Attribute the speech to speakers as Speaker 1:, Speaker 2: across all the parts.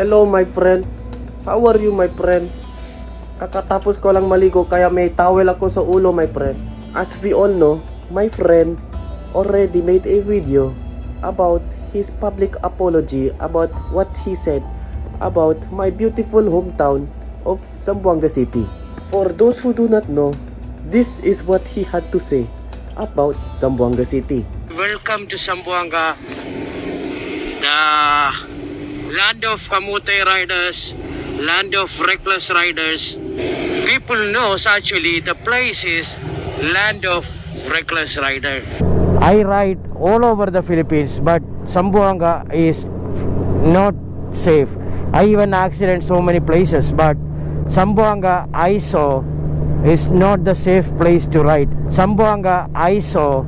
Speaker 1: Hello my friend. How are you my friend? Kakatapos ko lang maligo kaya may towel ako sa ulo my friend. As we all know, my friend already made a video about his public apology about what he said about my beautiful hometown of Zamboanga City. For those who do not know, this is what he had to say about Zamboanga City.
Speaker 2: Welcome to Zamboanga, the land of kamote riders, land of reckless riders. People knows actually the place is land of reckless rider.
Speaker 3: I ride all over the Philippines, but Zamboanga is not safe. I even accident so many places, but Zamboanga I saw is not the safe place to ride. Zamboanga I saw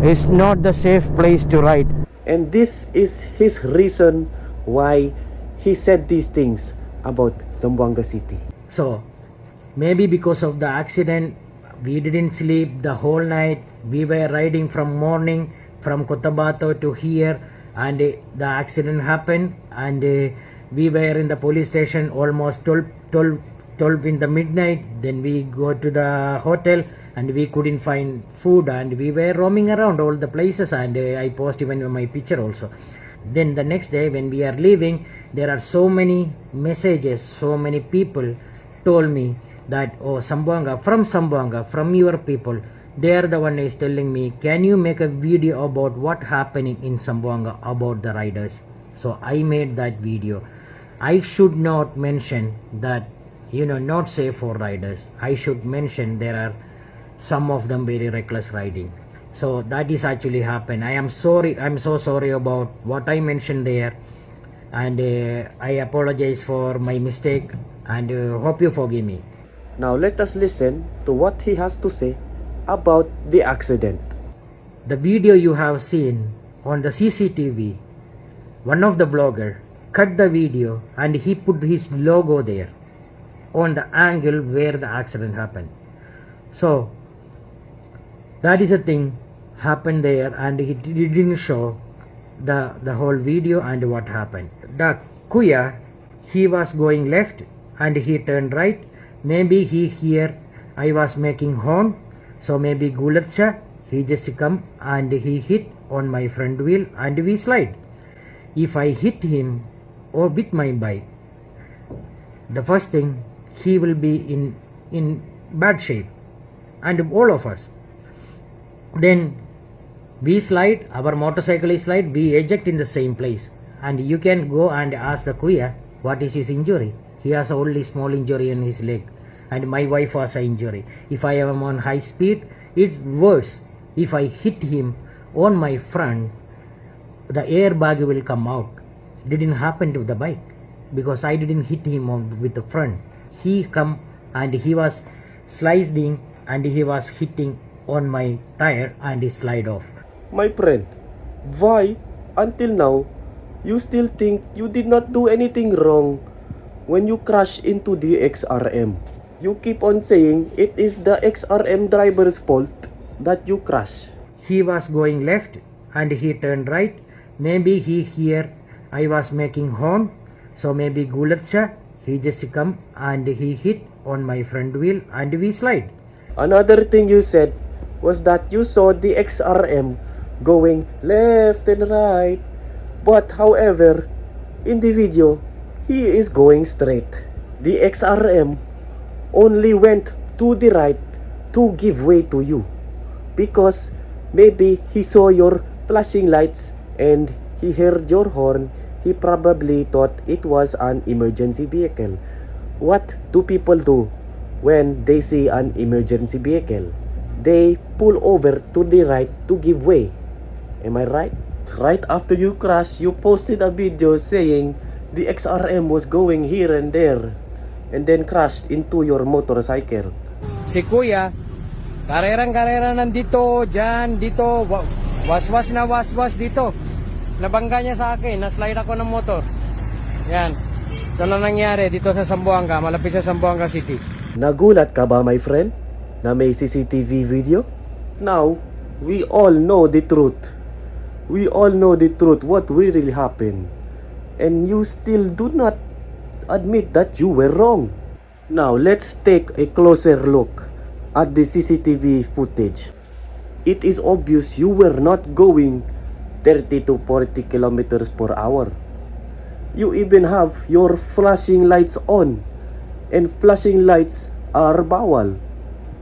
Speaker 3: is not the safe place to ride.
Speaker 1: And this is his reason why he said these things about Zamboanga City.
Speaker 3: So maybe because of the accident, we didn't sleep the whole night. We were riding from morning from Cotabato to here, and the accident happened, and we were in the police station almost 12 in the midnight. Then we go to the hotel and we couldn't find food, and we were roaming around all the places, and I post even my picture also. Then the next day when we are leaving, there are so many messages, so many people told me that, oh, Zamboanga, from your people, they are the one is telling me, can you make a video about what happening in Zamboanga about the riders? So I made that video. I should not mention that, not safe for riders. I should mention there are some of them very reckless riding. So that is actually happened. I am sorry. I'm so sorry about what I mentioned there, and I apologize for my mistake, and hope you forgive me.
Speaker 1: Now let us listen to what he has to say about the accident.
Speaker 3: The video you have seen on the CCTV, one of the blogger cut the video and he put his logo there on the angle where the accident happened. So that is a thing happened there, and he didn't show the whole video and what happened. The kuya, he was going left and he turned right. Maybe he hear I was making horn, so maybe Gulatcha, he just come and he hit on my front wheel and we slide. If I hit him or with my bike, the first thing, he will be in bad shape, and all of us. Then we slide, our motorcycle is slide, we eject in the same place, and you can go and ask the kuya what is his injury. He has only small injury in his leg, and my wife has an injury. If I am on high speed, it's worse. If I hit him on my front, the airbag will come out. Didn't happen to the bike because I didn't hit him with the front. He come and he was sliding and he was hitting on my tire and he slide off.
Speaker 1: My friend, why until now you still think you did not do anything wrong when you crash into the XRM? You keep on saying it is the XRM driver's fault that you crash.
Speaker 3: He was going left and he turned right. Maybe he hear I was making horn, so maybe Gulatcha, he just come and he hit on my front wheel and we slide.
Speaker 1: Another thing you said was that you saw the XRM going left and right, but however, in the video, he is going straight. The XRM only went to the right to give way to you, because maybe he saw your flashing lights and he heard your horn. He probably thought it was an emergency vehicle. What do people do when they see an emergency vehicle? They pull over to the right to give way. Am I right? Right after you crashed, you posted a video saying the XRM was going here and there and then crashed into your motorcycle.
Speaker 3: Si kuya, karerang-karera nandito, dyan, dito, waswas na waswas dito. Nabangga niya sa akin, na-slide ako ng motor. Yan. Ito na nangyari dito sa Zamboanga, malapit sa Zamboanga City.
Speaker 1: Nagulat ka ba, my friend, na may CCTV video? Now, we all know the truth. We all know the truth, what really happened. And you still do not admit that you were wrong. Now, let's take a closer look at the CCTV footage. It is obvious you were not going 30 to 40 kilometers per hour. You even have your flashing lights on, and flashing lights are bawal.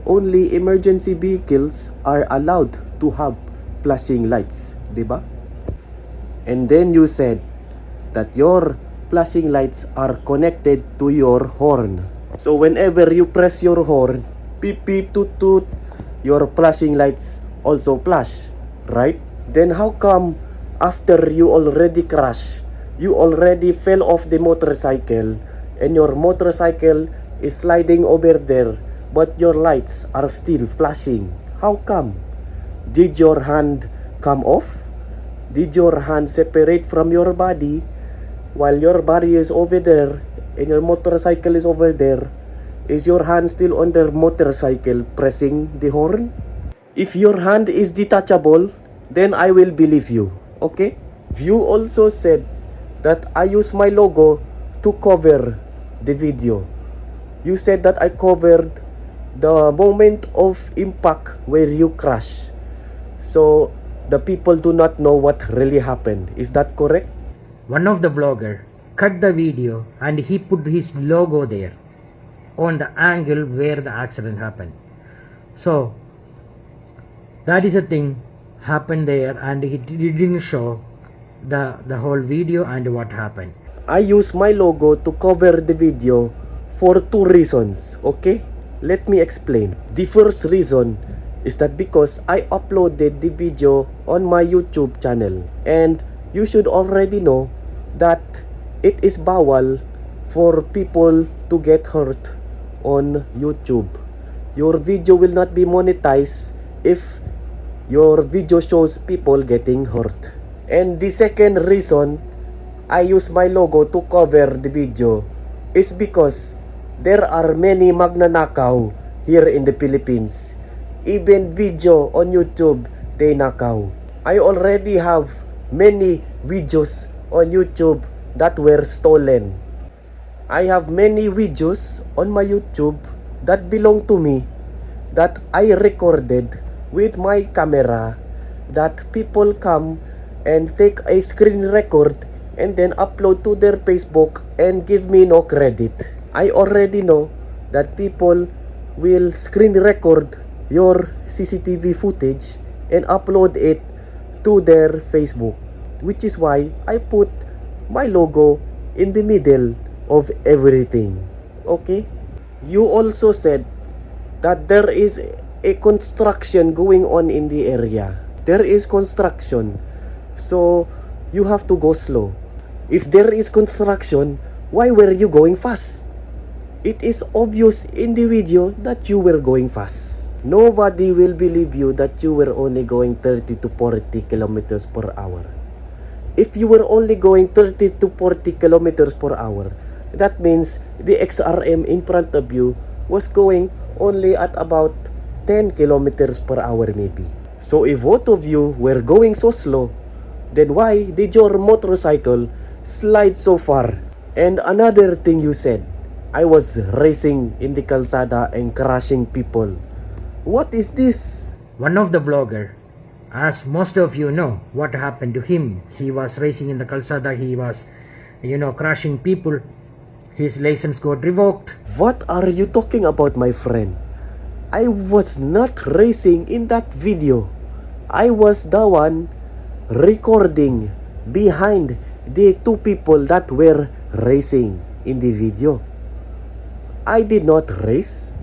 Speaker 1: Only emergency vehicles are allowed to have flashing lights, diba? And then you said that your flashing lights are connected to your horn. So whenever you press your horn, beep beep toot toot, your flashing lights also flash, right? Then how come after you already crashed, you already fell off the motorcycle, and your motorcycle is sliding over there, but your lights are still flashing? How come? Did your hand come off? Did your hand separate from your body while your body is over there and your motorcycle is over there? Is your hand still on the motorcycle pressing the horn? If your hand is detachable, then I will believe you, okay? You also said that I use my logo to cover the video. You said that I covered the moment of impact where you crash, so the people do not know what really happened. Is that correct?
Speaker 3: One of the blogger cut the video and he put his logo there on the angle where the accident happened. So that is a thing happened there, and he didn't show the whole video and what happened.
Speaker 1: I use my logo to cover the video for two reasons, okay? Let me explain. The first reason is that because I uploaded the video on my YouTube channel, and you should already know that it is bawal for people to get hurt on YouTube. Your video will not be monetized if your video shows people getting hurt. And the second reason I use my logo to cover the video is because there are many magnanakaw here in the Philippines. Even video on YouTube, they nakaw. I already have many videos on YouTube that were stolen. I have many videos on my YouTube that belong to me, that I recorded with my camera, that people come and take a screen record and then upload to their Facebook and give me no credit. I already know that people will screen record your CCTV footage and upload it to their Facebook, which is why I put my logo in the middle of everything. Okay? You also said that there is a construction going on in the area. There is construction, so you have to go slow. If there is construction, why were you going fast? It is obvious in the video that you were going fast. Nobody will believe you that you were only going 30 to 40 kilometers per hour. If you were only going 30 to 40 kilometers per hour, that means the XRM in front of you was going only at about 10 kilometers per hour maybe. So if both of you were going so slow, then why did your motorcycle slide so far? And another thing you said, I was racing in the kalsada and crashing people. What is this?
Speaker 3: One of the blogger, as most of you know what happened to him, he was racing in the kalsada, he was crashing people, his license got revoked.
Speaker 1: What are you talking about, my friend? I was not racing in that video. I was the one recording behind the two people that were racing in the video. I did not race.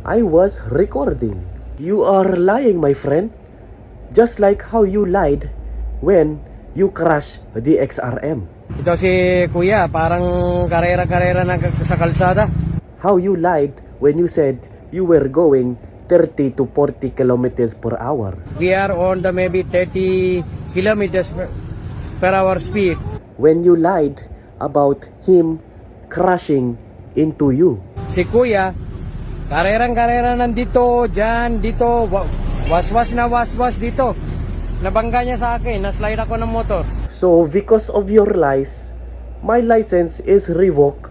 Speaker 1: I was recording. You are lying, my friend. Just like how you lied when you crashed the XRM.
Speaker 3: Ito si Kuya, parang karera-karera na sa kalsada.
Speaker 1: How you lied when you said you were going 30 to 40 kilometers per hour.
Speaker 3: We are on the maybe 30 kilometers per hour speed.
Speaker 1: When you lied about him crashing into you.
Speaker 3: Si Kuya, karerang-karera nandito, dyan, dito, waswas na waswas dito. Nabangga niya sa akin, naslide ako ng motor.
Speaker 1: So because of your lies, my license is revoked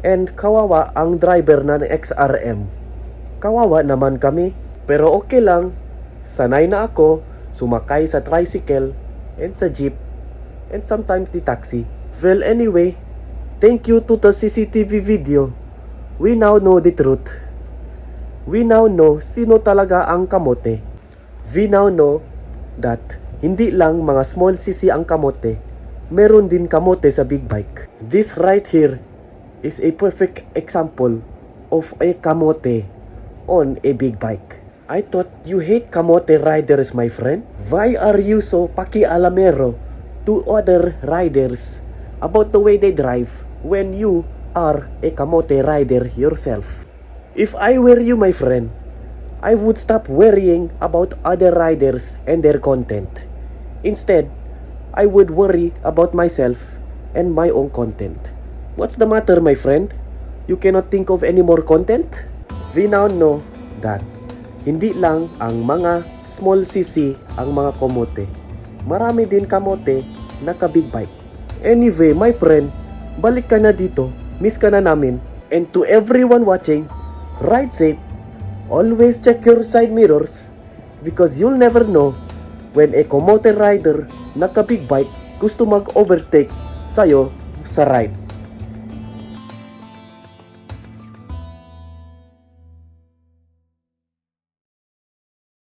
Speaker 1: And kawawa ang driver na ng XRM. Kawawa naman kami. Pero okay lang. Sanay na ako sumakay sa tricycle and sa jeep and sometimes the taxi. Well, anyway, thank you to the CCTV video. We now know the truth. We now know sino talaga ang kamote. We now know that hindi lang mga small CC ang kamote. Meron din kamote sa big bike. This right here is a perfect example of a kamote on a big bike. I thought you hate kamote riders, my friend. Why are you so pakialamero to other riders about the way they drive when you are a kamote rider yourself? If I were you, my friend, I would stop worrying about other riders and their content. Instead, I would worry about myself and my own content. What's the matter, my friend? You cannot think of any more content? We now know that hindi lang ang mga small CC ang mga kamote. Marami din kamote na ka-big bike. Anyway, my friend, balik ka na dito. Miss ka na namin. And to everyone watching, ride safe. Always check your side mirrors because you'll never know when a kamote rider na ka-big bike gusto mag-overtake sa'yo sa ride.